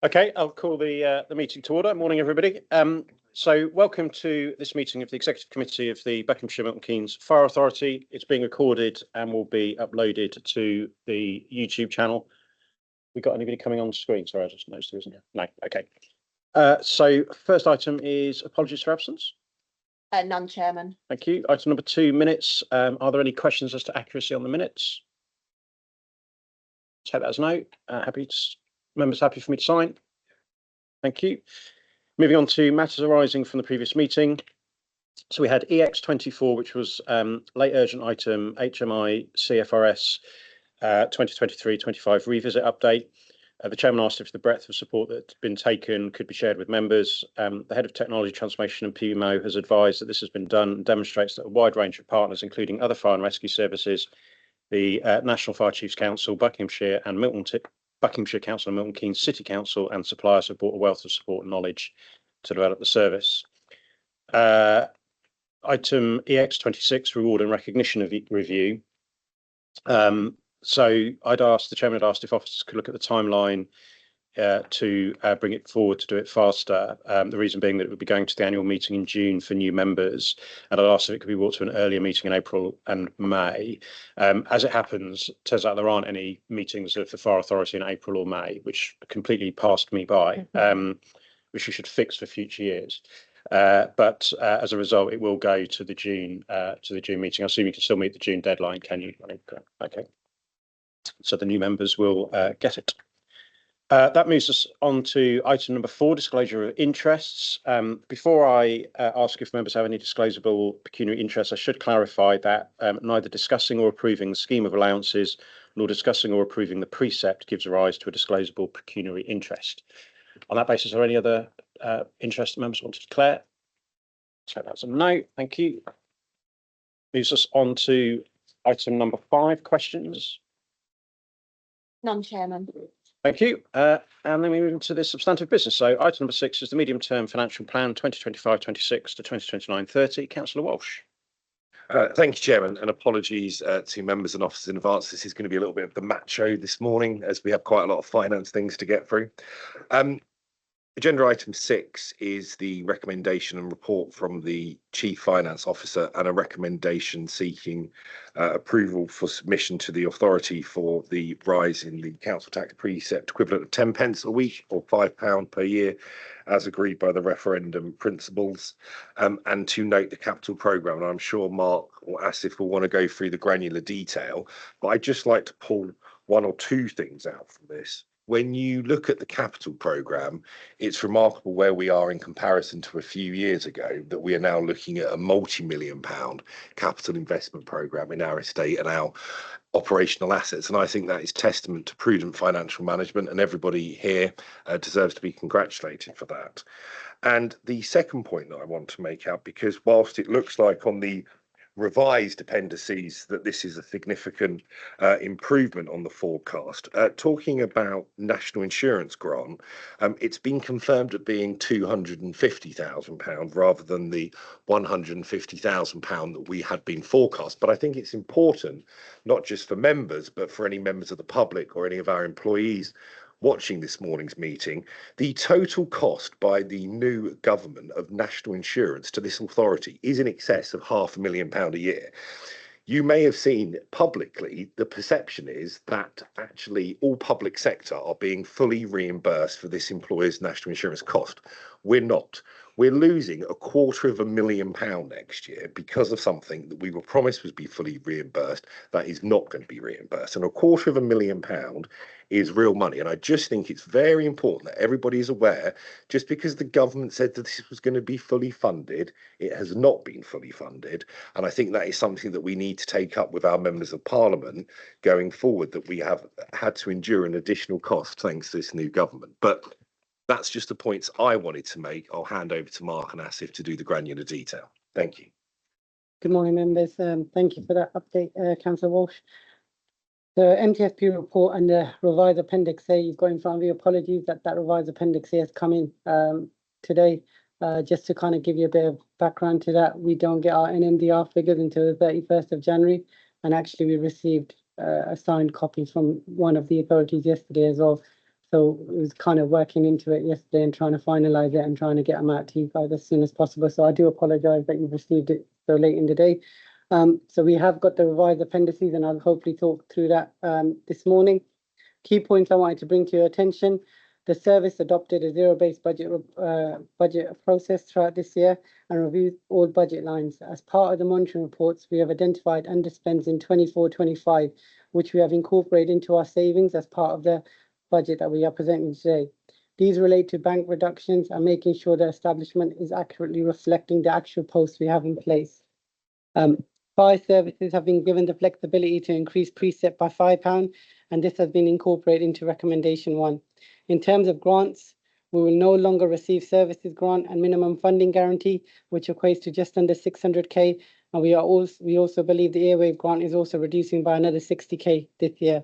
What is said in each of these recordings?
Okay, I'll call the meeting to order. Morning, everybody. So welcome to this meeting of the Executive Committee of the Buckinghamshire Milton Keynes Fire Authority. It's being recorded and will be uploaded to the YouTube channel. We got anybody coming on screen? Sorry, I just noticed there isn't. No, okay. So first item is apologies for absence. None, Chairman. Thank you. Item number 2, minutes. Are there any questions as to accuracy on the minutes? Take that as no. Members happy for me to sign? Thank you. Moving on to matters arising from the previous meeting. So we had EX24, which was late urgent item HMI CFRS 2023-25 revisit update. The chairman asked if the breadth of support that's been taken could be shared with members. The head of technology transformation and PMO has advised that this has been done and demonstrates that a wide range of partners, including other fire and rescue services, the National Fire Chiefs Council, Buckinghamshire and Milton Buckinghamshire Council and Milton Keynes City Council and suppliers have brought a wealth of support and knowledge to develop the service. Item EX26, reward and recognition of review. So the chairman had asked if officers could look at the timeline to bring it forward to do it faster. The reason being that it would be going to the annual meeting in June for new members, and I'd asked if it could be brought to an earlier meeting in April and May. As it happens, turns out there aren't any meetings of the Fire Authority in April or May, which completely passed me by, which we should fix for future years. But as a result, it will go to the June meeting. I assume you can still meet the June deadline, can you? Okay. So the new members will get it. That moves us on to item number 4, disclosure of interests. Before I ask if members have any disclosable pecuniary interests, I should clarify that neither discussing or approving the scheme of allowances nor discussing or approving the precept gives rise to a disclosable pecuniary interest. On that basis, are there any other interests that members want to declare? So that's a no, thank you. Moves us on to item number 5, questions. None, Chairman. Thank you. And then we move into the substantive business. So item number 6 is the medium-term financial plan 2025-26 to 2029-30. Councillor Walsh. Thank you, Chairman, and apologies to members and officers in advance. This is going to be a little bit of the macho this morning, as we have quite a lot of finance things to get through. Agenda item 6 is the recommendation and report from the Chief Finance Officer and a recommendation seeking approval for submission to the authority for the rise in the council tax precept equivalent of 10 pence a week or £5 per year as agreed by the referendum principles, and to note the capital programme. And I'm sure Mark or Asif will want to go through the granular detail, but I'd just like to pull 1 or 2 things out from this. When you look at the capital programme, it's remarkable where we are in comparison to a few years ago, that we are now looking at a multi-million pound capital investment programme in our estate and our operational assets. And I think that is testament to prudent financial management, and everybody here deserves to be congratulated for that. And the second point that I want to make out, because whilst it looks like on the revised appendices that this is a significant improvement on the forecast. Talking about national insurance grant, it's been confirmed at being £250,000 rather than the £150,000 that we had been forecast. But I think it's important, not just for members, but for any members of the public or any of our employees watching this morning's meeting, the total cost by the new government of national insurance to this authority is in excess of £500,000 a year. You may have seen publicly, the perception is that actually all public sector are being fully reimbursed for this employer's national insurance cost. We're not. We're losing £250,000 next year because of something that we were promised would be fully reimbursed that is not going to be reimbursed. And £250,000 is real money. And I just think it's very important that everybody is aware, just because the government said that this was going to be fully funded, it has not been fully funded. And I think that is something that we need to take up with our members of parliament going forward, that we have had to endure an additional cost thanks to this new government. But that's just the points I wanted to make. I'll hand over to Mark and Asif to do the granular detail. Thank you. Good morning, members. Thank you for that update, Councillor Walsh. The MTFP report and the revised Appendix A, you've got in front of you. Apologies that revised Appendix A has come in today. Just to kind of give you a bit of background to that, we don't get our NMDR figures until the 31st of January. And actually, we received a signed copy from one of the authorities yesterday as well. So it was kind of working into it yesterday and trying to finalise it and trying to get them out to you guys as soon as possible. So I do apologise that you've received it so late in the day. So we have got the revised appendices and I'll hopefully talk through that this morning. Key points I wanted to bring to your attention. The service adopted a zero-based budget process throughout this year and reviewed all budget lines. As part of the monitoring reports, we have identified underspends in 24-25, which we have incorporated into our savings as part of the budget that we are presenting today. These relate to bank reductions and making sure the establishment is accurately reflecting the actual posts we have in place. Fire services have been given the flexibility to increase precept by £5, and this has been incorporated into recommendation 1. In terms of grants, we will no longer receive services grant and minimum funding guarantee, which equates to just under 600k. And we also believe the airwave grant is also reducing by another 60k this year.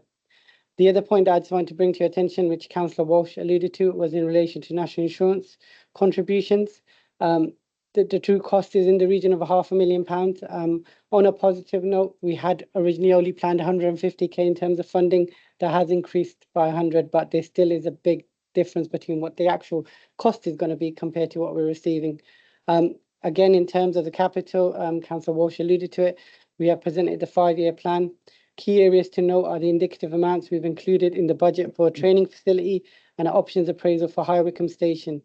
The other point I just want to bring to your attention, which Councillor Walsh alluded to, was in relation to national insurance contributions. The true cost is in the region of £500,000. On a positive note, we had originally only planned 150k in terms of funding. That has increased by 100, but there still is a big difference between what the actual cost is going to be compared to what we're receiving. Again, in terms of the capital, Councillor Walsh alluded to it, we have presented the 5-year plan. Key areas to note are the indicative amounts we've included in the budget for a training facility and an options appraisal for High Wycombe Station.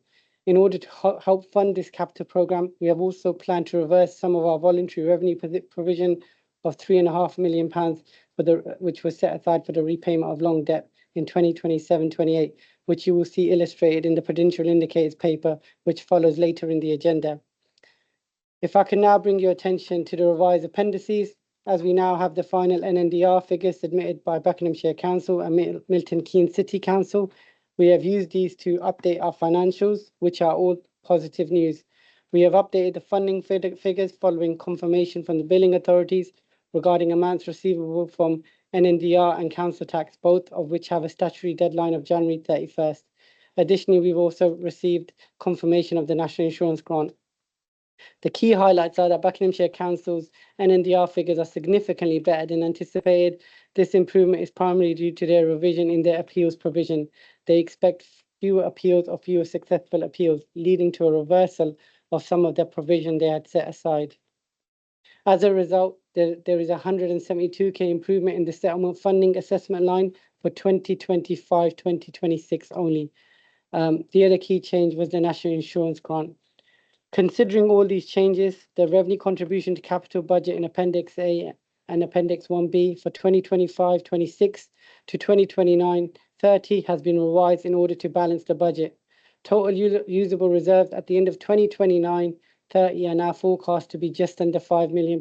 In order to help fund this capital programme, we have also planned to reverse some of our voluntary revenue provision of £3.5 million, which was set aside for the repayment of long debt in 2027-28, which you will see illustrated in the Prudential Indicators paper, which follows later in the agenda. If I can now bring your attention to the revised appendices, as we now have the final NNDR figures submitted by Buckinghamshire Council and Milton Keynes City Council. We have used these to update our financials, which are all positive news. We have updated the funding figures following confirmation from the billing authorities regarding amounts receivable from NNDR and council tax, both of which have a statutory deadline of January 31st. Additionally, we've also received confirmation of the National Insurance grant. The key highlights are that Buckinghamshire Council's NNDR figures are significantly better than anticipated. This improvement is primarily due to their revision in their appeals provision. They expect fewer appeals or fewer successful appeals, leading to a reversal of some of the provision they had set aside. As a result, there is a 172k improvement in the settlement funding assessment line for 2025-2026 only. The other key change was the National Insurance grant. Considering all these changes, the revenue contribution to capital budget in Appendix A and Appendix 1B for 2025-26 to 2029-30 has been revised in order to balance the budget. Total usable reserves at the end of 2029-30 are now forecast to be just under £5 million,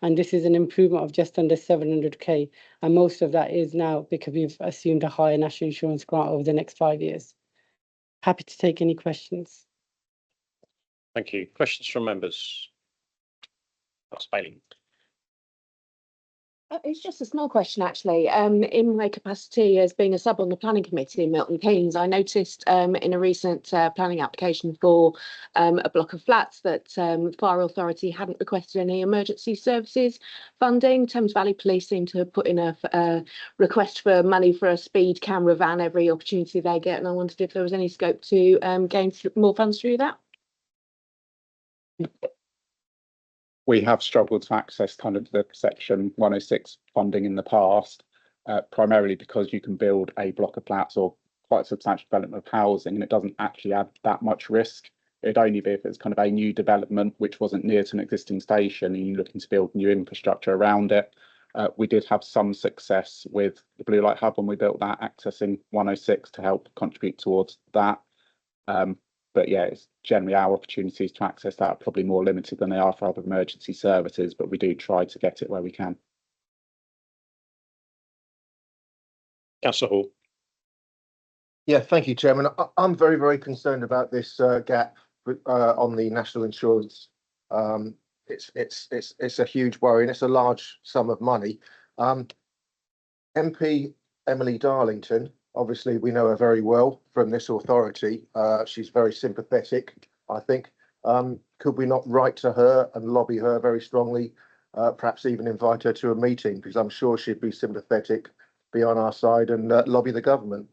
and this is an improvement of just under 700k, and most of that is now because we've assumed a higher National Insurance grant over the next 5 years. Happy to take any questions. Thank you. Questions from members? That's Bailey. It's just a small question, actually. In my capacity as being a sub on the planning committee in Milton Keynes, I noticed in a recent planning application for a block of flats that Fire Authority hadn't requested any emergency services funding. Thames Valley Police seem to have put in a request for money for a speed camera van every opportunity they get, and I wondered if there was any scope to gain more funds through that. We have struggled to access kind of the Section 106 funding in the past, primarily because you can build a block of flats or quite a substantial development of housing, and it doesn't actually add that much risk. It'd only be if it's kind of a new development which wasn't near to an existing station and you're looking to build new infrastructure around it. We did have some success with the Blue Light Hub when we built that, accessing 106 to help contribute towards that. But yeah, it's generally our opportunities to access that are probably more limited than they are for other emergency services, but we do try to get it where we can. Councillor Hall. Yeah, thank you, Chairman. I'm very, very concerned about this gap on the National Insurance. It's a huge worry and it's a large sum of money. MP Emily Darlington, obviously we know her very well from this authority. She's very sympathetic, I think. Could we not write to her and lobby her very strongly, perhaps even invite her to a meeting, because I'm sure she'd be sympathetic, be on our side and lobby the government.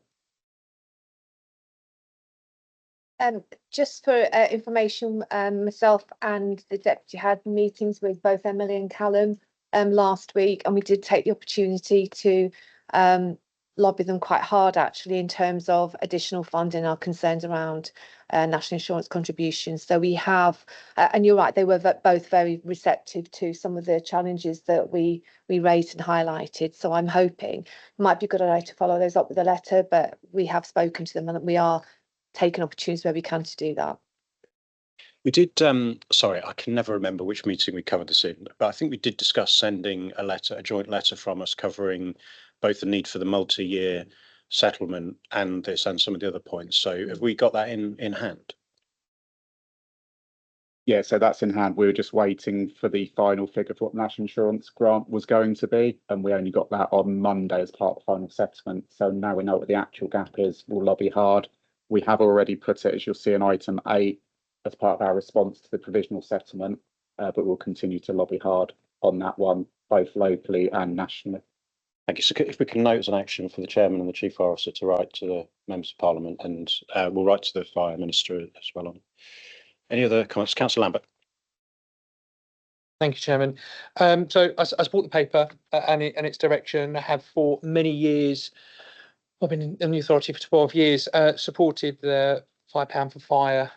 Just for information, myself and the deputy had meetings with both Emily and Callum last week, and we did take the opportunity to lobby them quite hard actually in terms of additional funding, our concerns around national insurance contributions. So we have, and you're right, they were both very receptive to some of the challenges that we raised and highlighted. So I'm hoping it might be a good idea to follow those up with a letter, but we have spoken to them and we are taking opportunities where we can to do that. We did, sorry, I can never remember which meeting we covered this in, but I think we did discuss sending a letter, a joint letter from us covering both the need for the multi-year settlement and this and some of the other points. So have we got that in hand? Yeah, so that's in hand. We were just waiting for the final figure for what the national insurance grant was going to be, and we only got that on Monday as part of the final settlement. So now we know what the actual gap is. We'll lobby hard. We have already put it, as you'll see, in item 8 as part of our response to the provisional settlement, but we'll continue to lobby hard on that one, both locally and nationally. Thank you. So if we can note as an action for the chairman and the chief officer to write to the members of parliament, and we'll write to the fire minister as well. On any other comments? Councillor Lambert. Thank you, Chairman. So I support the paper and its direction. I have for many years, I've been in the authority for 12 years, supported the £5 for Fire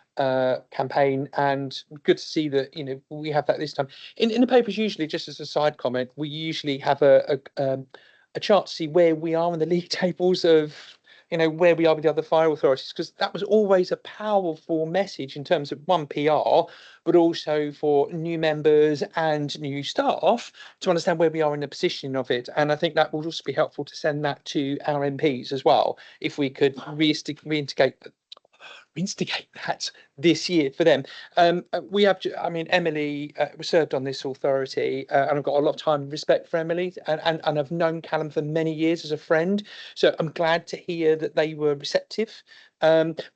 campaign, and good to see that we have that this time. In the papers, usually, just as a side comment, we usually have a chart to see where we are in the league tables of where we are with the other fire authorities, because that was always a powerful message in terms of one, PR, but also for new members and new staff to understand where we are in the positioning of it. And I think that would also be helpful to send that to our MPs as well, if we could reinstigate that this year for them. We have, Emily was served on this authority, and I've got a lot of time and respect for Emily, and I've known Callum for many years as a friend. So I'm glad to hear that they were receptive.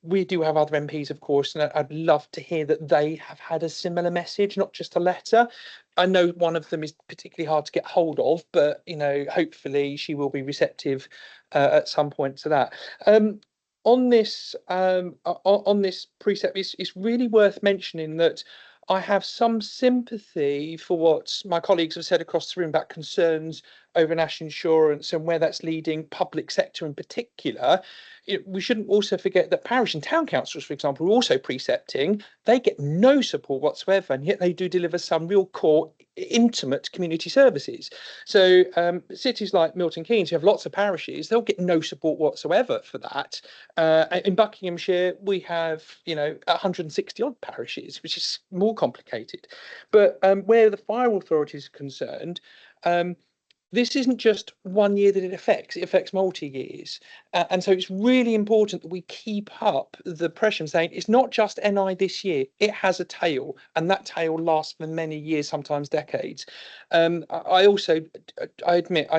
We do have other MPs, of course, and I'd love to hear that they have had a similar message, not just a letter. I know one of them is particularly hard to get hold of, but hopefully she will be receptive at some point to that. On this precept, it's really worth mentioning that I have some sympathy for what my colleagues have said across the room about concerns over national insurance and where that's leading public sector in particular. We shouldn't also forget that parish and town councils, for example, are also precepting. They get no support whatsoever, and yet they do deliver some real core, intimate community services. So cities like Milton Keynes, who have lots of parishes, they'll get no support whatsoever for that. In Buckinghamshire, we have 160 odd parishes, which is more complicated. But where the fire authority is concerned, this isn't just 1 year that it affects multi-years. And so it's really important that we keep up the pressure, saying it's not just NI this year, it has a tail, and that tail lasts for many years, sometimes decades. I admit,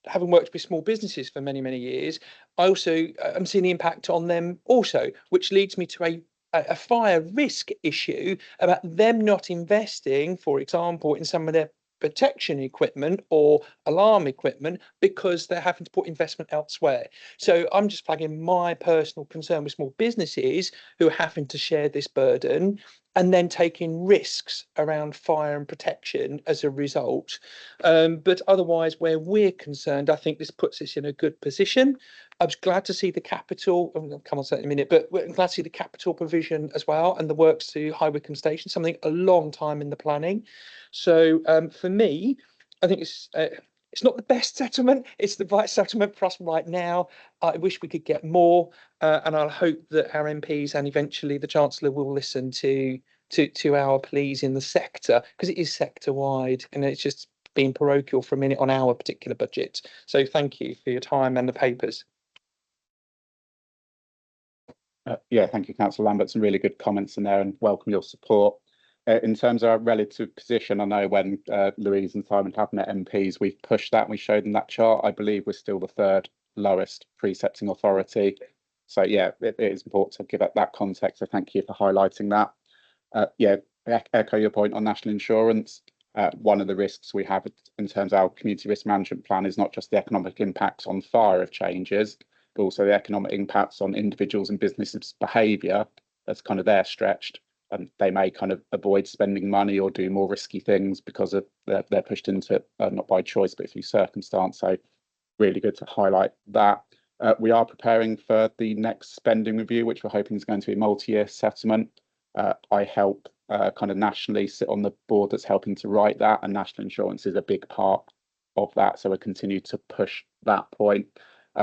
having worked with small businesses for many, many years, I also am seeing the impact on them also, which leads me to a fire risk issue about them not investing, for example, in some of their protection equipment or alarm equipment because they're having to put investment elsewhere. So I'm just flagging my personal concern with small businesses who are having to share this burden and then taking risks around fire and protection as a result. But otherwise, where we're concerned, I think this puts us in a good position. I was glad to see the capital, I'll come on to that in a minute, but we're glad to see the capital provision as well and the works to High Wycombe Station, something a long time in the planning. So for me, I think it's not the best settlement. It's the right settlement for us right now. I wish we could get more, and I'll hope that our MPs and eventually the Chancellor will listen to our pleas in the sector, because it is sector wide, and it's just been parochial for a minute on our particular budget. So thank you for your time and the papers. Yeah, thank you, Councillor Lambert. Some really good comments in there, and welcome your support. In terms of our relative position, I know when Louise and Simon have met MPs, we've pushed that and we showed them that chart. I believe we're still the third lowest precepting authority. So yeah, it is important to give it that context. So thank you for highlighting that. Yeah, echo your point on national insurance. One of the risks we have in terms of our community risk management plan is not just the economic impacts on fire of changes, but also the economic impacts on individuals and businesses' behaviour as kind of they're stretched, and they may kind of avoid spending money or do more risky things because of they're pushed into it, not by choice but through circumstance. So really good to highlight that. We are preparing for the next spending review, which we're hoping is going to be a multi-year settlement. I help kind of nationally sit on the board that's helping to write that, and national insurance is a big part of that. So we continue to push that point.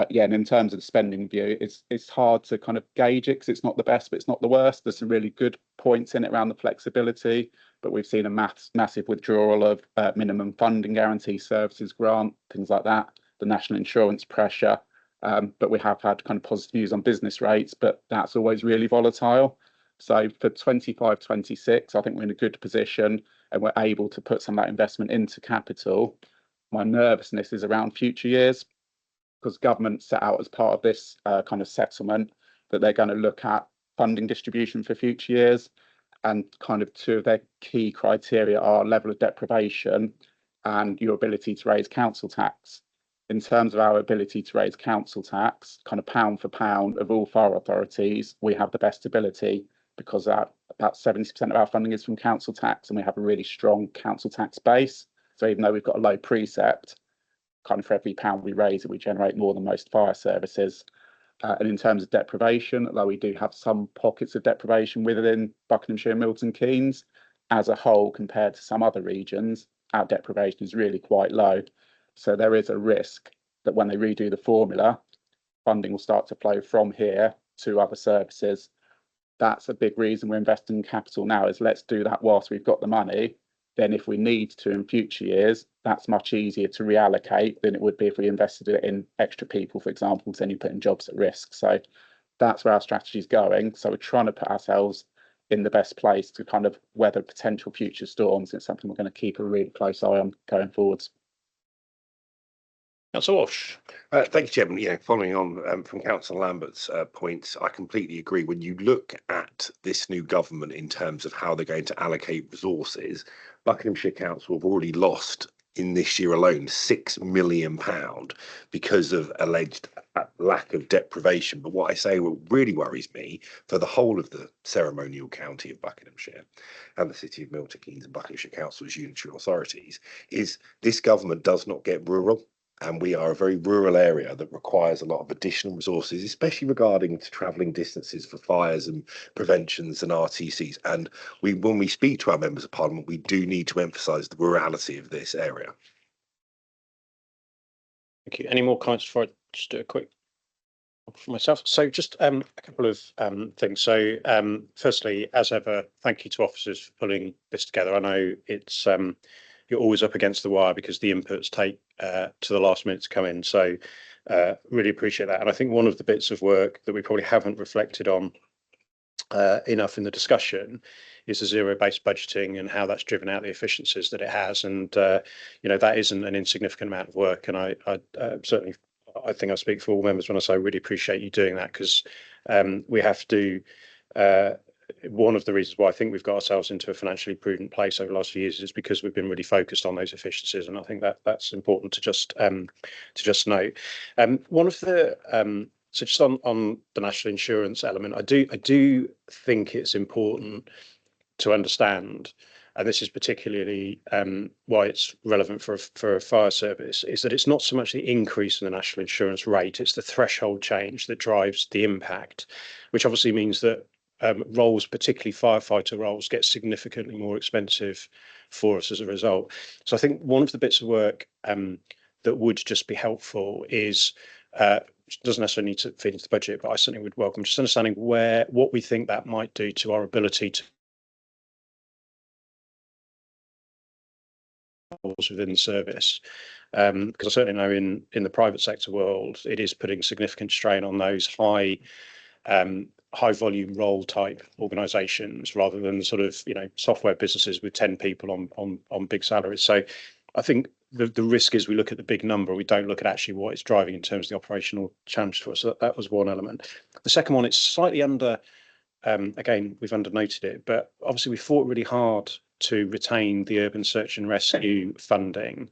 Yeah, and in terms of the spending review, it's hard to kind of gauge it because it's not the best, but it's not the worst. There's some really good points in it around the flexibility, but we've seen a massive withdrawal of minimum funding guarantee services grant, things like that, the national insurance pressure. But we have had kind of positive news on business rates, but that's always really volatile. So for 25-26, I think we're in a good position and we're able to put some of that investment into capital. My nervousness is around future years, because government set out as part of this kind of settlement that they're going to look at funding distribution for future years. And kind of two of their key criteria are level of deprivation and your ability to raise council tax. In terms of our ability to raise council tax, kind of pound for pound of all fire authorities, we have the best ability because about 70% of our funding is from council tax, and we have a really strong council tax base. So even though we've got a low precept, kind of for every pound we raise it, we generate more than most fire services. And in terms of deprivation, although we do have some pockets of deprivation within Buckinghamshire and Milton Keynes, as a whole, compared to some other regions, our deprivation is really quite low. So there is a risk that when they redo the formula, funding will start to flow from here to other services. That's a big reason we're investing in capital now, is let's do that whilst we've got the money. Then if we need to in future years, that's much easier to reallocate than it would be if we invested it in extra people, for example, because then you're putting jobs at risk. So that's where our strategy is going. So we're trying to put ourselves in the best place to kind of weather potential future storms. It's something we're going to keep a really close eye on going forwards. Councillor Walsh. Thank you, Chairman. Yeah, following on from Councillor Lambert's points, I completely agree. When you look at this new government in terms of how they're going to allocate resources, Buckinghamshire Council have already lost in this year alone £6 million because of alleged lack of deprivation. But what I say, what really worries me for the whole of the ceremonial county of Buckinghamshire and the city of Milton Keynes and Buckinghamshire Council as unitary authorities is this government does not get rural. And we are a very rural area that requires a lot of additional resources, especially regarding to travelling distances for fires and preventions and RTCs. And when we speak to our members of parliament, we do need to emphasise the rurality of this area. Thank you. Any more comments before I just do a quick for myself? So just a couple of things. So firstly, as ever, thank you to officers for pulling this together. I know it's you're always up against the wire because the inputs take to the last minute to come in. So really appreciate that. And I think one of the bits of work that we probably haven't reflected on enough in the discussion is the zero-based budgeting and how that's driven out the efficiencies that it has. And that isn't an insignificant amount of work. And I certainly, I think I speak for all members when I say I really appreciate you doing that, because we have to. One of the reasons why I think we've got ourselves into a financially prudent place over the last few years is because we've been really focused on those efficiencies, and I think that that's important to just note. One of the so just on the national insurance element, I do think it's important to understand, and this is particularly why it's relevant for a fire service, is that it's not so much the increase in the national insurance rate, it's the threshold change that drives the impact, which obviously means that roles, particularly firefighter roles, get significantly more expensive for us as a result. So I think one of the bits of work that would just be helpful is, doesn't necessarily need to feed into the budget, but I certainly would welcome just understanding what we think that might do to our ability to within the service. Because I certainly know in the private sector world, it is putting significant strain on those high volume role type organizations rather than sort of software businesses with 10 people on big salaries. So I think the risk is we look at the big number, we don't look at actually what it's driving in terms of the operational challenge for us. So that was one element. The second one, it's slightly under, again, we've undernoted it, but obviously we fought really hard to retain the urban search and rescue funding.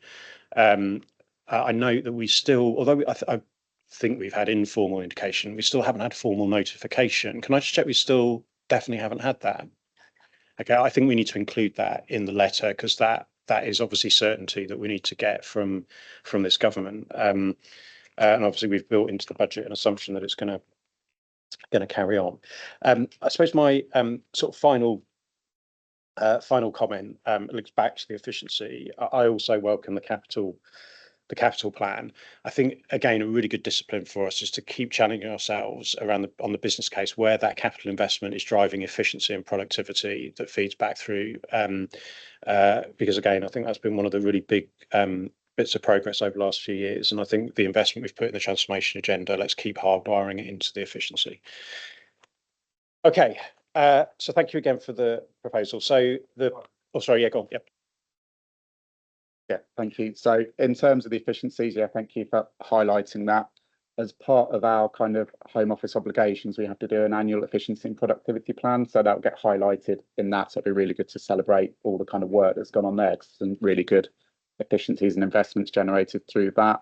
I know that we still, although I think we've had informal indication, we still haven't had formal notification. Can I just check we still definitely haven't had that. Okay, I think we need to include that in the letter because that is obviously certainty that we need to get from this government. And obviously we've built into the budget an assumption that it's going to carry on. I suppose my sort of final comment looks back to the efficiency. I also welcome the capital plan. I think again a really good discipline for us is to keep challenging ourselves around on the business case where that capital investment is driving efficiency and productivity that feeds back through. Because again, I think that's been one of the really big bits of progress over the last few years. And I think the investment we've put in the transformation agenda, let's keep hardwiring it into the efficiency. Okay, so thank you again for the proposal. So sorry, yeah, go on. Yep. Yeah, thank you. So in terms of the efficiencies, yeah, thank you for highlighting that. As part of our kind of Home Office obligations, we have to do an annual efficiency and productivity plan. So that'll get highlighted in that. So it'll be really good to celebrate all the kind of work that's gone on there. Some really good efficiencies and investments generated through that.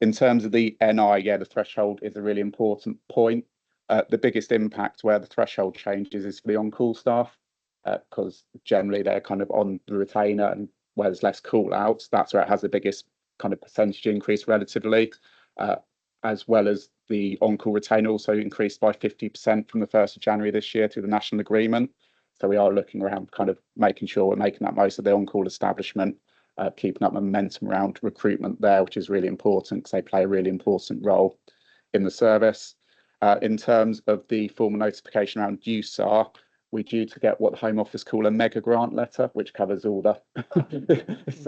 In terms of the NI, yeah, the threshold is a really important point. The biggest impact where the threshold changes is for the on-call staff, because generally they're kind of on the retainer, and where there's less call outs, that's where it has the biggest kind of percentage increase relatively, as well as the on-call retainer also increased by 50% from the 1st of January this year through the national agreement. So we are looking around kind of making sure we're making that most of the on-call establishment, keeping up momentum around recruitment there, which is really important because they play a really important role in the service. In terms of the formal notification around USAR, we're due to get what the Home Office call a mega grant letter, which covers all the,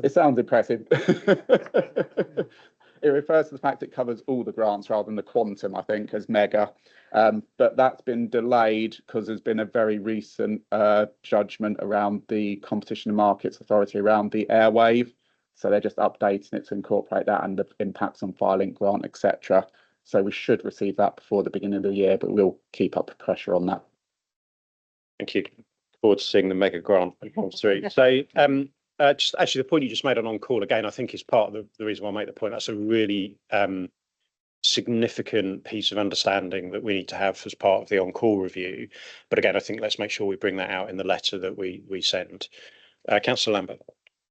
it sounds impressive. It refers to the fact it covers all the grants rather than the quantum, I think, as mega. But that's been delayed because there's been a very recent judgment around the Competition and Markets Authority around the airwave. So they're just updating it to incorporate that and the impacts on filing grant, etc. So we should receive that before the beginning of the year, but we'll keep up the pressure on that. Thank you. Look forward to seeing the mega grant come through. So just actually the point you just made on call again, I think is part of the reason why I make the point. That's a really significant piece of understanding that we need to have as part of the on-call review. But again, I think let's make sure we bring that out in the letter that we send. Councillor Lambert.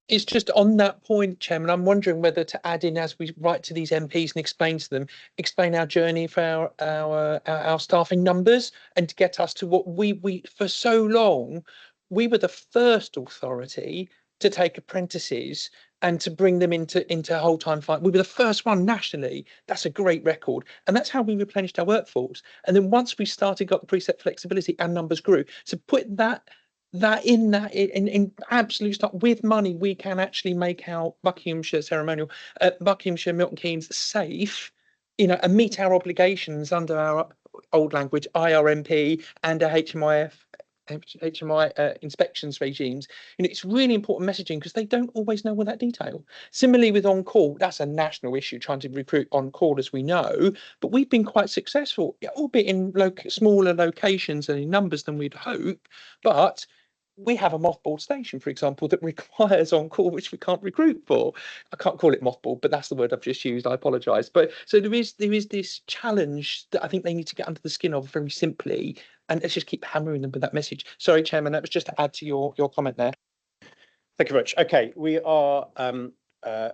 It's just on that point, Chairman, I'm wondering whether to add in, as we write to these MPs and explain to them, explain our journey for our staffing numbers, and to get us to what we for so long, we were the first authority to take apprentices and to bring them into whole-time fight. We were the first one nationally. That's a great record. And that's how we replenished our workforce. And then once we got the preset flexibility, our numbers grew. So put that in absolute stuff with money, we can actually make our Buckinghamshire ceremonial, Buckinghamshire Milton Keynes safe, and meet our obligations under our old language IRMP and a HMI inspections regimes. It's really important messaging because they don't always know all that detail. Similarly with on-call, that's a national issue, trying to recruit on-call, as we know, but we've been quite successful, albeit in smaller locations and in numbers than we'd hope. But we have a mothballed station, for example, that requires on-call, which we can't recruit for. I can't call it mothballed, but that's the word I've just used. I apologise. But so there is this challenge that I think they need to get under the skin of very simply, and let's just keep hammering them with that message. Sorry, Chairman, that was just to add to your comment there. Thank you very much. Okay, we are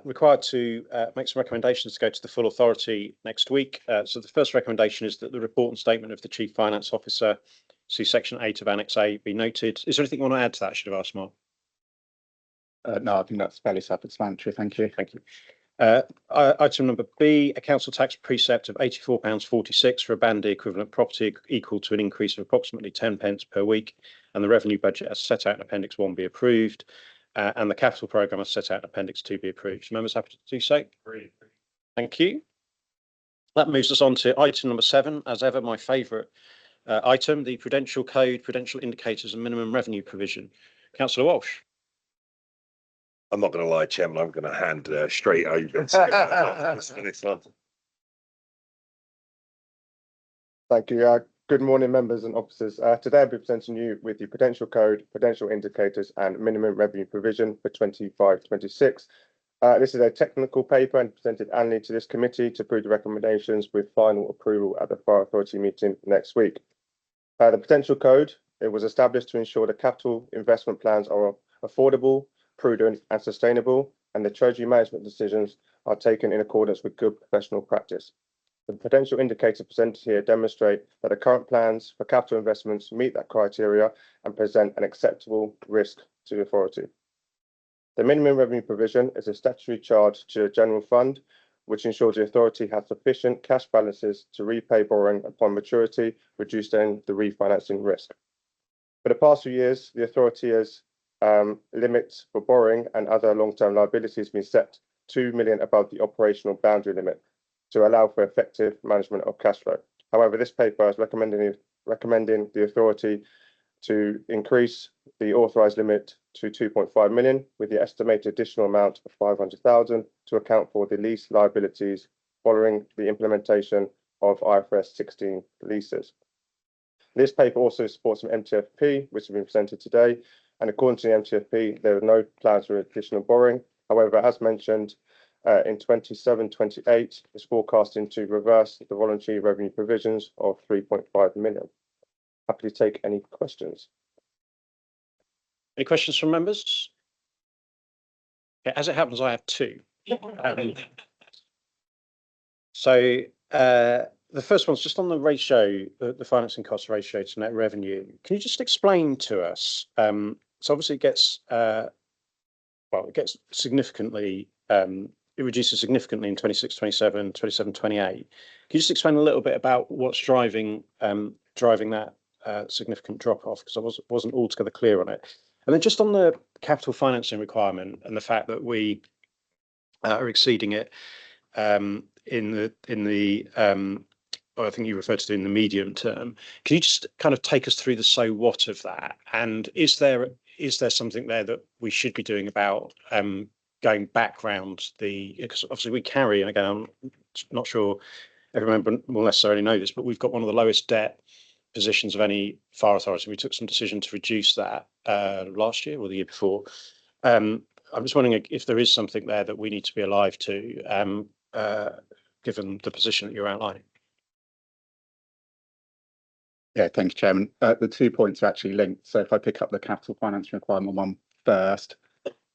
required to make some recommendations to go to the full authority next week. So the first recommendation is that the report and statement of the Chief Finance Officer, see Section 8 of Annex A, be noted. Is there anything you want to add to that? I should have asked Mark. No, I think that's fairly self-explanatory. Thank you. Thank you. Item number B, a council tax precept of £84.46 for a Band D equivalent property equal to an increase of approximately 10 pence per week, and the revenue budget as set out in Appendix 1 be approved, and the capital programme as set out in Appendix 2 be approved. Members happy to do so? Thank you. That moves us on to item number 7, as ever, my favourite item, the Prudential Code, Prudential Indicators and Minimum Revenue Provision. Councillor Walsh. I'm not going to lie, Chairman, I'm going to hand straight over to this one. Thank you. Good morning, members and officers. Today I'll be presenting you with the Prudential Code, Prudential Indicators and Minimum Revenue Provision for 25-26. This is a technical paper and presented annually to this committee to approve the recommendations with final approval at the Fire Authority meeting next week. The Prudential Code It was established to ensure the capital investment plans are affordable, prudent and sustainable, and the Treasury management decisions are taken in accordance with good professional practice. The potential indicators presented here demonstrate that the current plans for capital investments meet that criteria and present an acceptable risk to the authority. The minimum revenue provision is a statutory charge to a general fund, which ensures the authority has sufficient cash balances to repay borrowing upon maturity, reducing the refinancing risk. For the past few years, the authority has limits for borrowing and other long-term liabilities been set 2 million above the operational boundary limit to allow for effective management of cash flow. However, this paper is recommending the authority to increase the authorised limit to 2.5 million, with the estimated additional amount of 500,000 to account for the lease liabilities following the implementation of IFRS 16 leases. This paper also supports an MTFP, which has been presented today, and according to the MTFP, there are no plans for additional borrowing. However, as mentioned, in 27-28 is forecasting to reverse the voluntary revenue provisions of 3.5 million. Happy to take any questions. Any questions from members? Okay, as it happens, I have two. The first one's just on the ratio, the financing cost ratio to net revenue. Can you just explain to us? So obviously it gets significantly. It reduces significantly in 26, 27, 27, 28. Can you just explain a little bit about what's driving that significant drop off? Because I wasn't altogether clear on it. And then just on the capital financing requirement and the fact that we are exceeding it in the I think you referred to in the medium term. Can you just kind of take us through the so what of that? And is there something there that we should be doing about going back round because obviously we carry, and again, I'm not sure every member will necessarily know this, but we've got one of the lowest debt positions of any fire authority. We took some decision to reduce that last year or the year before. I'm just wondering if there is something there that we need to be alive to, given the position that you're outlining. Yeah, thanks, Chairman. The 2 points are actually linked. So if I pick up the capital financing requirement one first,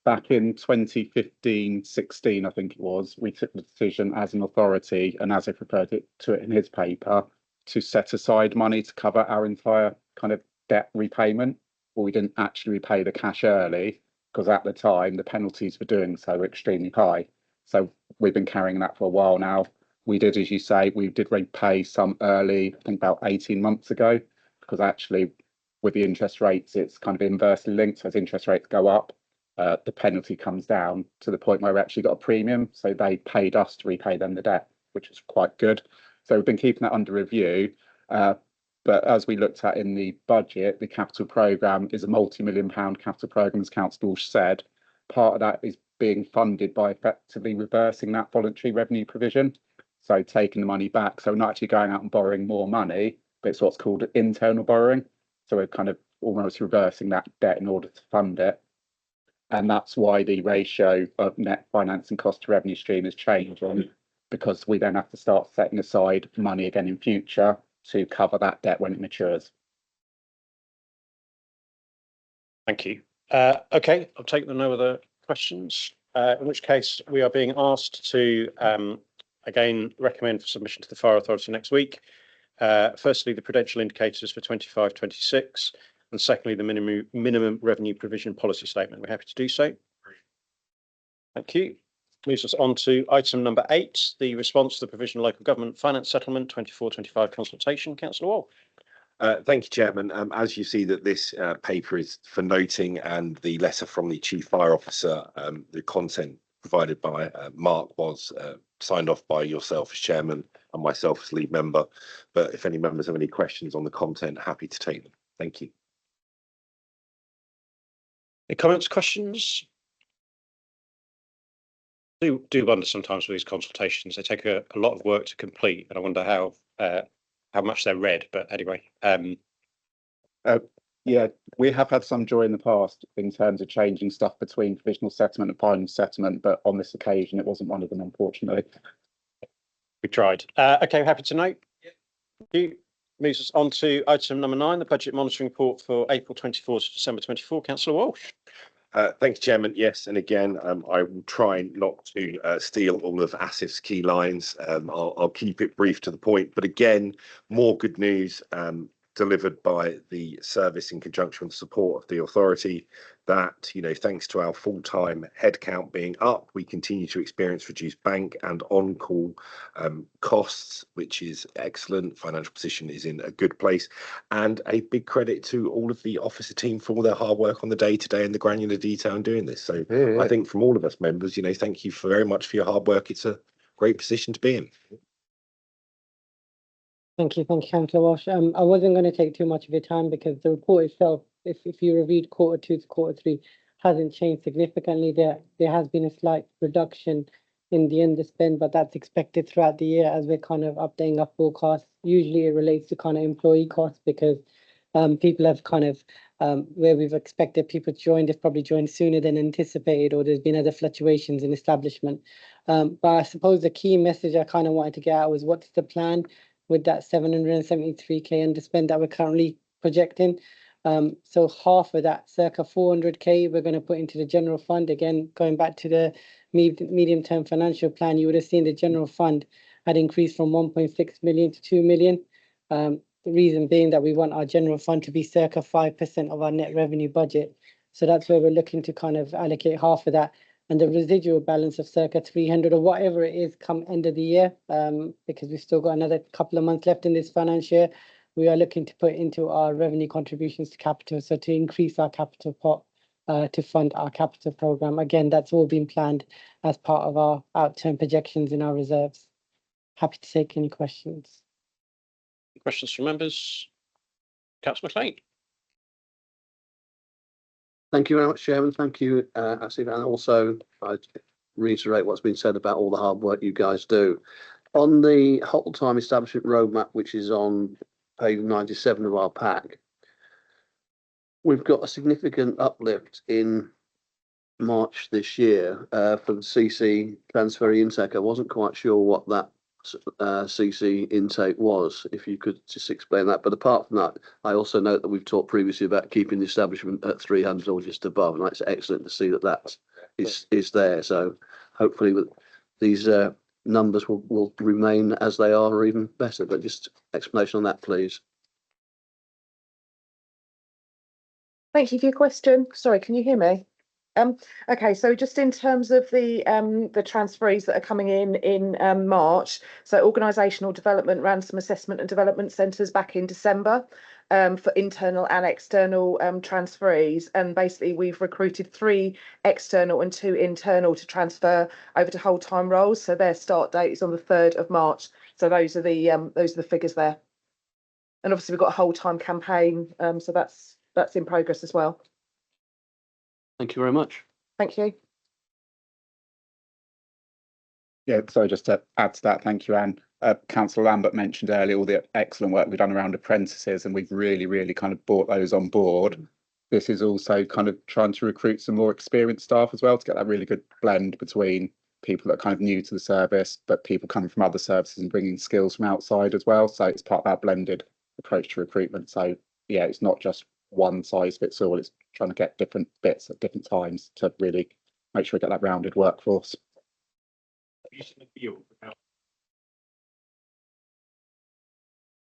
back in 2015-16, I think it was, we took the decision as an authority, and as I referred to it in his paper, to set aside money to cover our entire kind of debt repayment. But we didn't actually repay the cash early because at the time the penalties for doing so were extremely high. So we've been carrying that for a while now. We did, as you say, we did repay some early, I think about 18 months ago, because actually with the interest rates, it's kind of inversely linked. So as interest rates go up, the penalty comes down to the point where we actually got a premium. So they paid us to repay them the debt, which is quite good. So we've been keeping that under review. But as we looked at in the budget, the capital programme is a multi-million-pound capital programme, as Councillor Walsh said. Part of that is being funded by effectively reversing that voluntary revenue provision. So taking the money back. So we're not actually going out and borrowing more money, but it's what's called internal borrowing. So we're kind of almost reversing that debt in order to fund it. And that's why the ratio of net financing cost to revenue stream is changing, because we then have to start setting aside money again in future to cover that debt when it matures. Thank you. Okay, I'll take the no other questions, in which case we are being asked to again recommend for submission to the Fire Authority next week. Firstly, the prudential indicators for 25-26, and secondly, the minimum revenue provision policy statement. We're happy to do so. Thank you. Moves us on to item number 8, the response to the Provisional Local Government Finance Settlement 24-25 consultation. Councillor Wall. Thank you, Chairman. As you see that this paper is for noting, and the letter from the Chief Fire Officer, the content provided by Mark was signed off by yourself as Chairman and myself as lead member. But if any members have any questions on the content, happy to take them. Thank you. Any comments, questions? Do wonder sometimes with these consultations, they take a lot of work to complete, and I wonder how much they're read. But anyway, yeah, we have had some joy in the past in terms of changing stuff between provisional settlement and final settlement, but on this occasion it wasn't one of them, unfortunately. We tried. Okay, happy to note. Thank you. Moves us on to item number 9, the budget monitoring report for April 24 to December 24. Councillor Walsh. Thanks, Chairman. Yes, and again, I will try not to steal all of Asif's key lines. I'll keep it brief to the point. But again, more good news delivered by the service in conjunction with the support of the authority that, thanks to our full-time headcount being up, we continue to experience reduced bank and on-call costs, which is excellent. Financial position is in a good place. And a big credit to all of the officer team for all their hard work on the day-to-day and the granular detail in doing this. So I think from all of us members, thank you very much for your hard work. It's a great position to be in. Thank you, Councillor Walsh. I wasn't going to take too much of your time because the report itself, if you reviewed quarter 2 to quarter 3, hasn't changed significantly. There has been a slight reduction in the underspend, but that's expected throughout the year as we're kind of updating our forecast. Usually it relates to kind of employee costs because people have kind of where we've expected people to join, they've probably joined sooner than anticipated, or there's been other fluctuations in establishment. But I suppose the key message I kind of wanted to get out was what's the plan with that 773k underspend that we're currently projecting. So half of that, circa 400k, we're going to put into the general fund. Again, going back to the medium-term financial plan, you would have seen the general fund had increased from 1.6 million to 2 million. The reason being that we want our general fund to be circa 5% of our net revenue budget. So that's where we're looking to kind of allocate half of that. And the residual balance of circa 300 or whatever it is come end of the year, because we've still got another couple of months left in this financial year, we are looking to put into our revenue contributions to capital. So to increase our capital pot to fund our capital programme. Again, that's all been planned as part of our out-term projections in our reserves. Happy to take any questions. Questions from members? Councillor McLean. Thank you very much, Chairman. Thank you, Asif. And also, I reiterate what's been said about all the hard work you guys do. On the whole time establishment roadmap, which is on page 97 of our pack, we've got a significant uplift in March this year for the CC transfer intake. I wasn't quite sure what that CC intake was, if you could just explain that. But apart from that, I also note that we've talked previously about keeping the establishment at 300 or just above, and it's excellent to see that that is there. So hopefully with these numbers will remain as they are or even better. But just explanation on that, please. Thank you for your question. Sorry, can you hear me? Okay, so just in terms of the transferees that are coming in March, so organisational development ran some assessment and development centres back in December for internal and external transferees, and basically we've recruited 3 external and 2 internal to transfer over to whole-time roles. So their start date is on the 3rd of March. So those are the figures there. And obviously we've got a whole-time campaign, so that's in progress as well. Thank you very much. Thank you. Yeah, so just to add to that, thank you, Anne. Councillor Lambert mentioned earlier all the excellent work we've done around apprentices, and we've really kind of brought those on board. This is also kind of trying to recruit some more experienced staff as well to get that really good blend between people that are kind of new to the service, but people coming from other services and bringing skills from outside as well. So it's part of that blended approach to recruitment. So yeah, it's not just one size fits all. It's trying to get different bits at different times to really make sure we get that rounded workforce.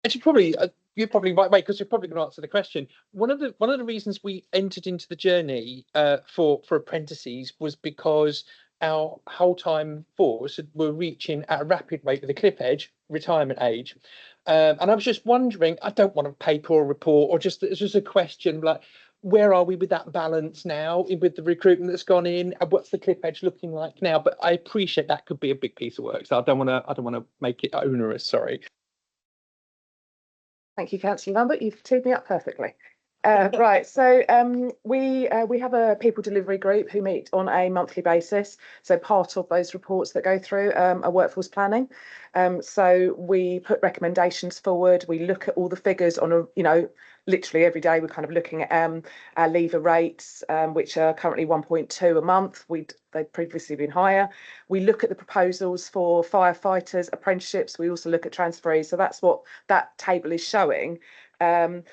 Actually, probably you're probably right, because you're probably going to answer the question. One of the reasons we entered into the journey for apprentices was because our whole-time force were reaching at a rapid rate with the cliff edge retirement age. And I was just wondering, I don't want a paper or report, or it's just a question like, where are we with that balance now with the recruitment that's gone in, and what's the cliff edge looking like now? But I appreciate that could be a big piece of work, so I don't want to make it onerous. Sorry. Thank you, Councillor Lambert. You've teed me up perfectly. Right, so we have a people delivery group who meet on a monthly basis. So part of those reports that go through are workforce planning. So we put recommendations forward. We look at all the figures on a, literally every day. We're kind of looking at our leaver rates, which are currently 1.2 a month. We'd they've previously been higher. We look at the proposals for firefighters, apprenticeships. We also look at transferees. So that's what that table is showing. And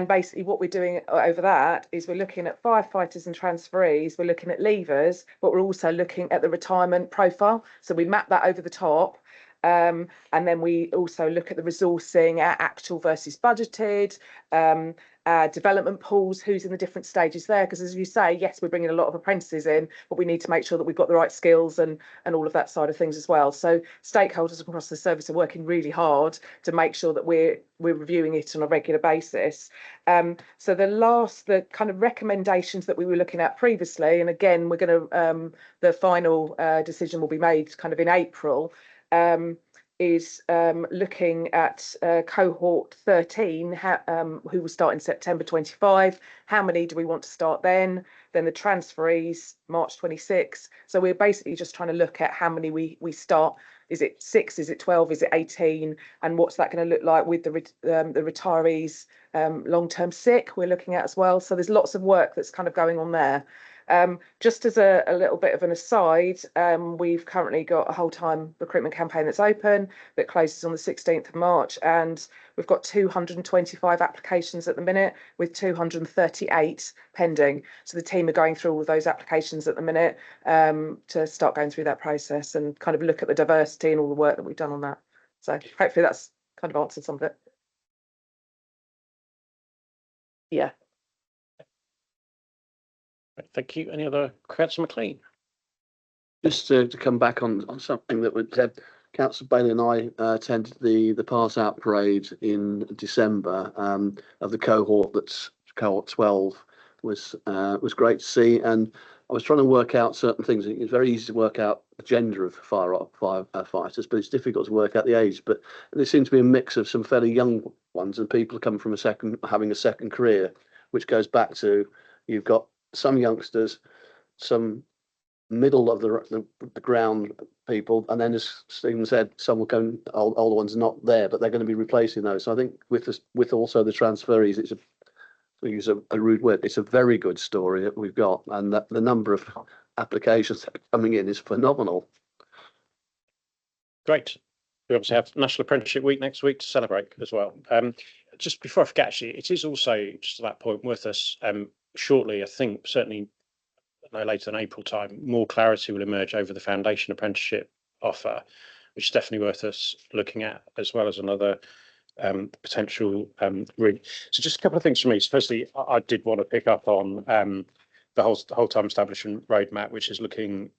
basically what we're doing over that is we're looking at firefighters and transferees, we're looking at leavers, but we're also looking at the retirement profile. So we map that over the top. And then we also look at the resourcing, actual versus budgeted, development pools, who's in the different stages there. Because as you say, yes, we're bringing a lot of apprentices in, but we need to make sure that we've got the right skills and all of that side of things as well. So stakeholders across the service are working really hard to make sure that we're reviewing it on a regular basis. So the kind of recommendations that we were looking at previously, and again, we're going to, the final decision will be made kind of in April, is looking at cohort 13, who will start in September 25. How many do we want to start then? Then the transferees, March 26. So we're basically just trying to look at how many we start. Is it 6? Is it 12? Is it 18? And what's that going to look like with the retirees, long-term sick we're looking at as well. So there's lots of work that's kind of going on there. Just as a little bit of an aside, we've currently got a whole-time recruitment campaign that's open that closes on the 16th of March, and we've got 225 applications at the minute with 238 pending. So the team are going through all of those applications at the minute to start going through that process and kind of look at the diversity and all the work that we've done on that. So hopefully that's kind of answered some of it. Yeah. Thank you. Any other? Councillor McLean. Just to come back on something that was said, Councillor Bailey and I attended the pass out parade in December of the cohort that's cohort 12 was great to see, and I was trying to work out certain things. It's very easy to work out the gender of firefighters, but it's difficult to work out the age. But there seems to be a mix of some fairly young ones and people coming from having a second career, which goes back to you've got some youngsters, some middle of the ground people, and then as Stephen said, some will go older ones not there, but they're going to be replacing those. So I think with also the transferees, it's to use a rude word, it's a very good story that we've got, and that the number of applications that are coming in is phenomenal. Great. We obviously have National Apprenticeship Week next week to celebrate as well. Just before I forget, actually, it is also just at that point worth us shortly, I think, certainly no later than April time, more clarity will emerge over the foundation apprenticeship offer, which is definitely worth us looking at, as well as another potential route. So just a couple of things from me. So firstly, I did want to pick up on the whole time establishment roadmap, which is looking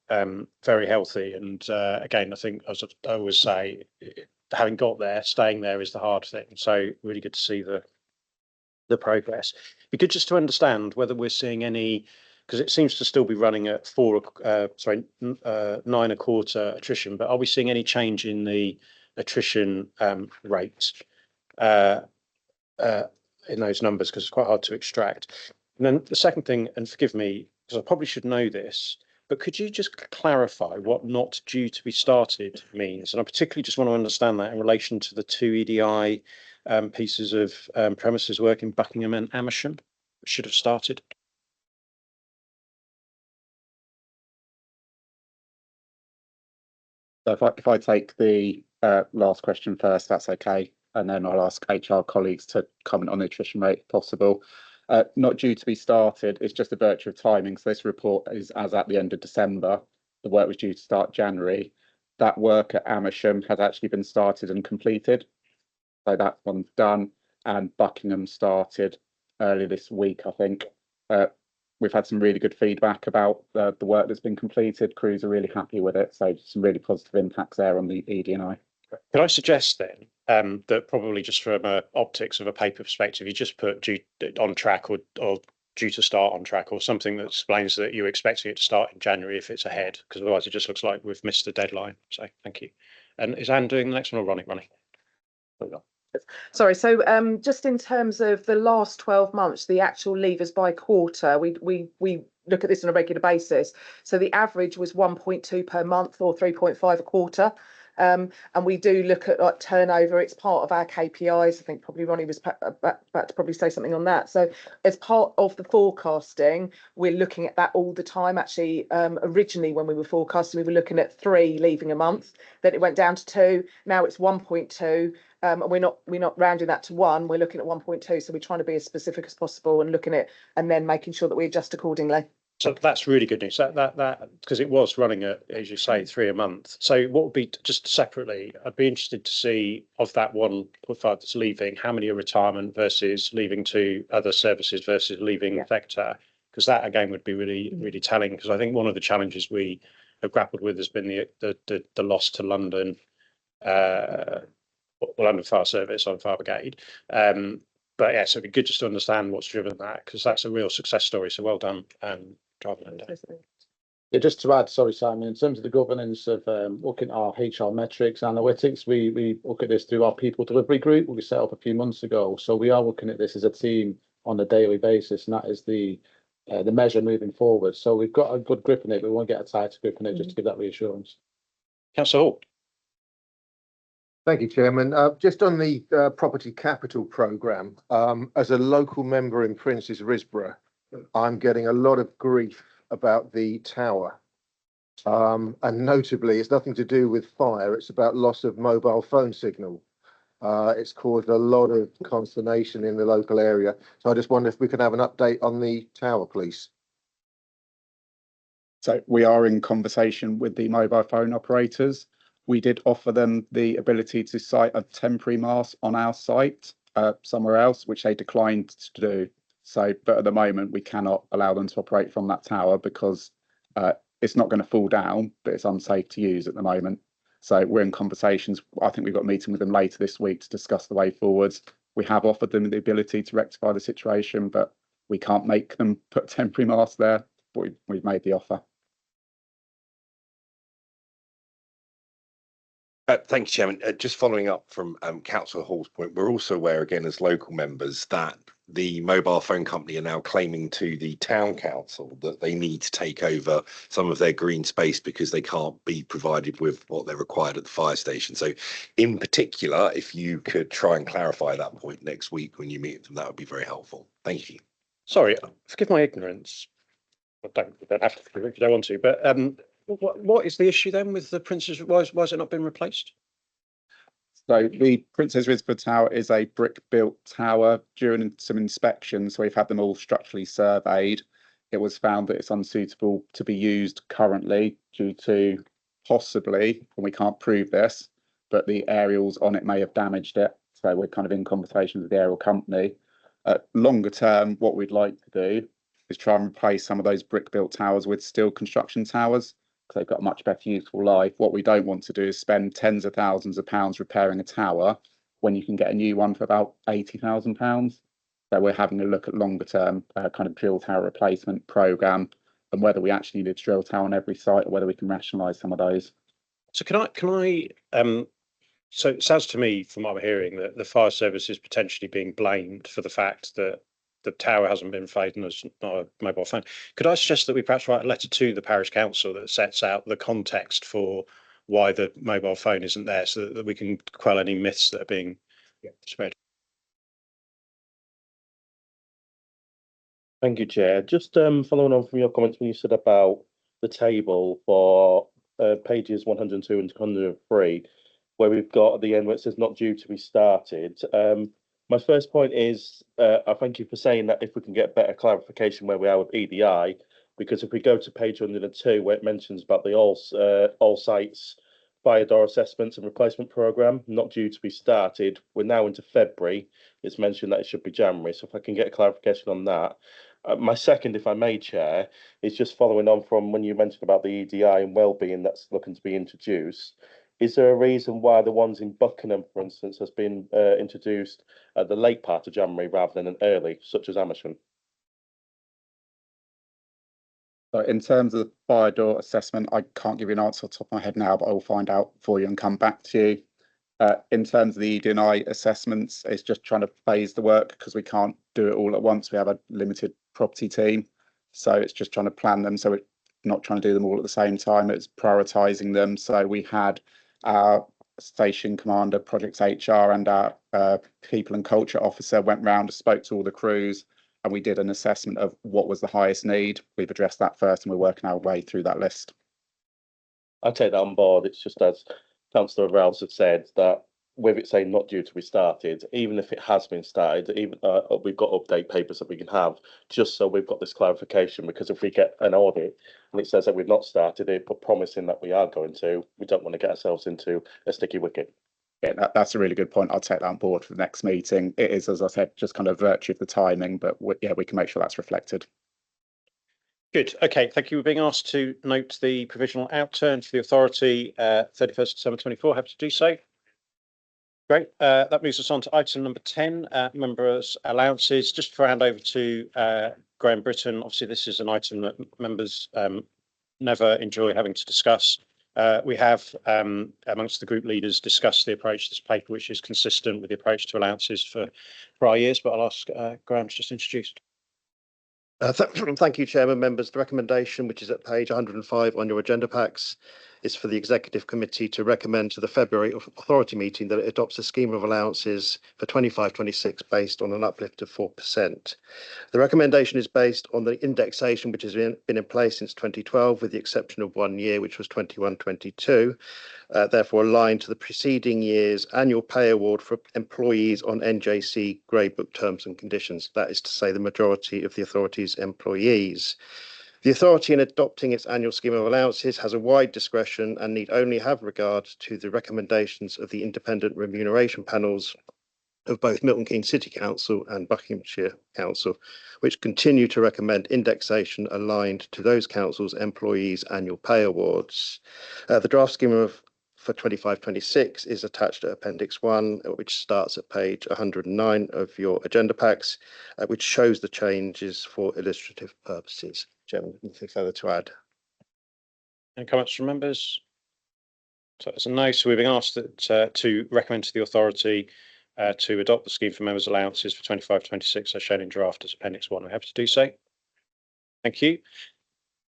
very healthy. And again, I think, as I always say, having got there, staying there is the hard thing. So really good to see the progress. It'd be good just to understand whether we're seeing any, because it seems to still be running at 9.25% attrition, but are we seeing any change in the attrition rate in those numbers? Because it's quite hard to extract. And then the second thing, and forgive me, because I probably should know this, but could you just clarify what not due to be started means? And I particularly just want to understand that in relation to the 2 EDI pieces of premises work in Buckingham and Amersham, which should have started. So if I take the last question first, that's okay, and then I'll ask HR colleagues to comment on the attrition rate if possible. Not due to be started, it's just a virtue of timing. So this report is as at the end of December. The work was due to start January. That work at Amersham has actually been started and completed. So that one's done, and Buckingham started earlier this week, I think. We've had some really good feedback about the work that's been completed. Crews are really happy with it, so some really positive impacts there on the ED&I. Could I suggest then that probably just from a optics of a paper perspective, you just put due on track or due to start on track, or something that explains that you're expecting it to start in January if it's ahead, because otherwise it just looks like we've missed the deadline. So thank you. And is Anne doing the next one or Ronnie? Sorry, so just in terms of the last 12 months, the actual leavers by quarter, we look at this on a regular basis. So the average was 1.2 per month or 3.5 a quarter. And we do look at like turnover. It's part of our KPIs. I think probably Ronnie was about to probably say something on that. So as part of the forecasting, we're looking at that all the time. Actually, originally when we were forecasting, we were looking at 3 leaving a month. Then it went down to 2. Now it's 1.2. And we're not rounding that to 1. We're looking at 1.2. So we're trying to be as specific as possible and looking at and then making sure that we adjust accordingly. So that's really good news. That because it was running at, as you say, 3 a month. So what would be, just separately, I'd be interested to see of that 1.5 that's leaving, how many are retirement versus leaving to other services versus leaving Vector, because that again would be really telling. Because I think one of the challenges we have grappled with has been the loss to London, London Fire Service on Fire Brigade. But yeah, so it'd be good just to understand what's driven that, because that's a real success story. So well done, Driver Linda. Yeah, just to add, sorry, Simon, in terms of the governance of looking at our HR metrics, analytics, we look at this through our people delivery group, we set up a few months ago. So we are looking at this as a team on a daily basis, and that is the measure moving forward. So we've got a good grip on it, but we won't get a tighter grip on it just to give that reassurance. Councillor Hall. Thank you, Chairman. Just on the property capital programme, as a local member in Princes Risborough, I'm getting a lot of grief about the tower. And notably, it's nothing to do with fire, it's about loss of mobile phone signal. It's caused a lot of consternation in the local area. So I just wonder if we could have an update on the tower, please. So we are in conversation with the mobile phone operators. We did offer them the ability to site a temporary mast on our site somewhere else, which they declined to do. So, but at the moment, we cannot allow them to operate from that tower because it's not going to fall down, but it's unsafe to use at the moment. So we're in conversations. I think we've got a meeting with them later this week to discuss the way forwards. We have offered them the ability to rectify the situation, but we can't make them put a temporary mast there, but we've made the offer. Thank you, Chairman. Just following up from Councillor Hall's point, we're also aware again as local members that the mobile phone company are now claiming to the town council that they need to take over some of their green space because they can't be provided with what they're required at the fire station. So in particular, if you could try and clarify that point next week when you meet them, that would be very helpful. Thank you. Sorry, forgive my ignorance. I don't have to forgive it if you don't want to, but what is the issue then with the Princes? Why has it not been replaced? So the Princes Risborough Tower is a brick-built tower. During some inspections, we've had them all structurally surveyed. It was found that it's unsuitable to be used currently due to possibly, and we can't prove this, but the aerials on it may have damaged it. So we're kind of in conversations with the aerial company. Longer term, what we'd like to do is try and replace some of those brick-built towers with steel construction towers, because they've got a much better useful life. What we don't want to do is spend tens of thousands of pounds repairing a tower when you can get a new one for about £80,000. So we're having a look at longer term kind of drill tower replacement programme and whether we actually need a drill tower on every site or whether we can rationalise some of those. So so it sounds to me from what I'm hearing that the fire service is potentially being blamed for the fact that the tower hasn't been flagged and there's not a mobile phone. Could I suggest that we perhaps write a letter to the parish council that sets out the context for why the mobile phone isn't there, so that we can quell any myths that are being spread? Thank you, Chair. Just following on from your comments when you said about the table for pages 102 and 103, where we've got at the end where it says not due to be started. My first point is, I thank you for saying that if we can get better clarification where we are with EDI, because if we go to page 102 where it mentions about the all sites fire door assessments and replacement programme, not due to be started, we're now into February. It's mentioned that it should be January. So if I can get a clarification on that. My second, if I may, Chair, is just following on from when you mentioned about the EDI and wellbeing that's looking to be introduced. Is there a reason why the ones in Buckingham, for instance, has been introduced at the late part of January rather than an early, such as Amersham? So in terms of the fire door assessment, I can't give you an answer off the top of my head now, but I will find out for you and come back to you. In terms of the ED&I assessments, it's just trying to phase the work because we can't do it all at once. We have a limited property team. So it's just trying to plan them. So we're not trying to do them all at the same time. It's prioritising them. So we had Our station commander, projects HR, and our people and culture officer went round and spoke to all the crews, and we did an assessment of what was the highest need. We've addressed that first, and we're working our way through that list. I take that on board. It's just as Councillor Rouse had said, that with it saying not due to be started, even if it has been started, even we've got update papers that we can have, just so we've got this clarification. Because if we get an audit and it says that we've not started it, but promising that we are going to, we don't want to get ourselves into a sticky wicket. Yeah, that's a really good point. I'll take that on board for the next meeting. It is, as I said, just kind of virtue of the timing, but yeah, we can make sure that's reflected. Good. Okay. Thank you. We're being asked to note the provisional outturn for the authority, 31st December 24. Happy to do so. Great. That moves us on to item number 10, members' allowances. Just before I hand over to Graham Britton, obviously this is an item that members never enjoy having to discuss. We have, amongst the group leaders, discussed the approach to this paper, which is consistent with the approach to allowances for prior years, but I'll ask Graham to just introduce. Thank you, Chairman. Members, the recommendation, which is at page 105 on your agenda packs, is for the Executive Committee to recommend to the February Authority meeting that it adopts a scheme of allowances for 25-26 based on an uplift of 4%. The recommendation is based on the indexation which has been in place since 2012, with the exception of 1 year, which was 21-22, therefore aligned to the preceding year's annual pay award for employees on NJC Grey Book terms and conditions. That is to say, the majority of the authority's employees. The authority, in adopting its annual scheme of allowances, has a wide discretion and need only have regard to the recommendations of the independent remuneration panels of both Milton Keynes City Council and Buckinghamshire Council, which continue to recommend indexation aligned to those councils' employees' annual pay awards. The draft scheme for 25-26 is attached to Appendix 1, which starts at page 109 of your agenda packs, which shows the changes for illustrative purposes. Chairman, anything further to add? Any comments from members? So it's a no. So we're being asked that, to recommend to the authority to adopt the scheme for members' allowances for 25-26 as shown in draft as Appendix 1. We're happy to do so. Thank you.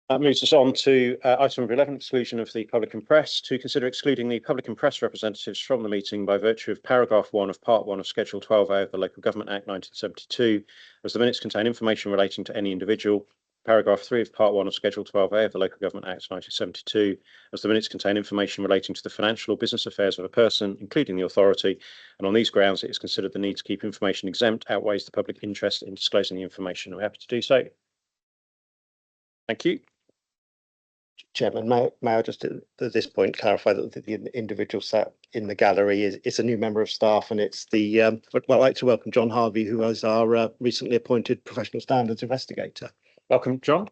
That moves us on to item number 11, exclusion of the public and press. To consider excluding the public and press representatives from the meeting by virtue of paragraph 1 of part 1 of Schedule 12A of the Local Government Act 1972, as the minutes contain information relating to any individual. Paragraph 3 of part 1 of Schedule 12A of the Local Government Act 1972, as the minutes contain information relating to the financial or business affairs of a person, including the authority, and on these grounds it is considered the need to keep information exempt outweighs the public interest in disclosing the information. We're happy to do so. Thank you. Chairman, may I just at this point clarify that the individual sat in the gallery is a new member of staff, and it's the well, I'd like to welcome John Harvey, who is our recently appointed professional standards investigator. Welcome, John.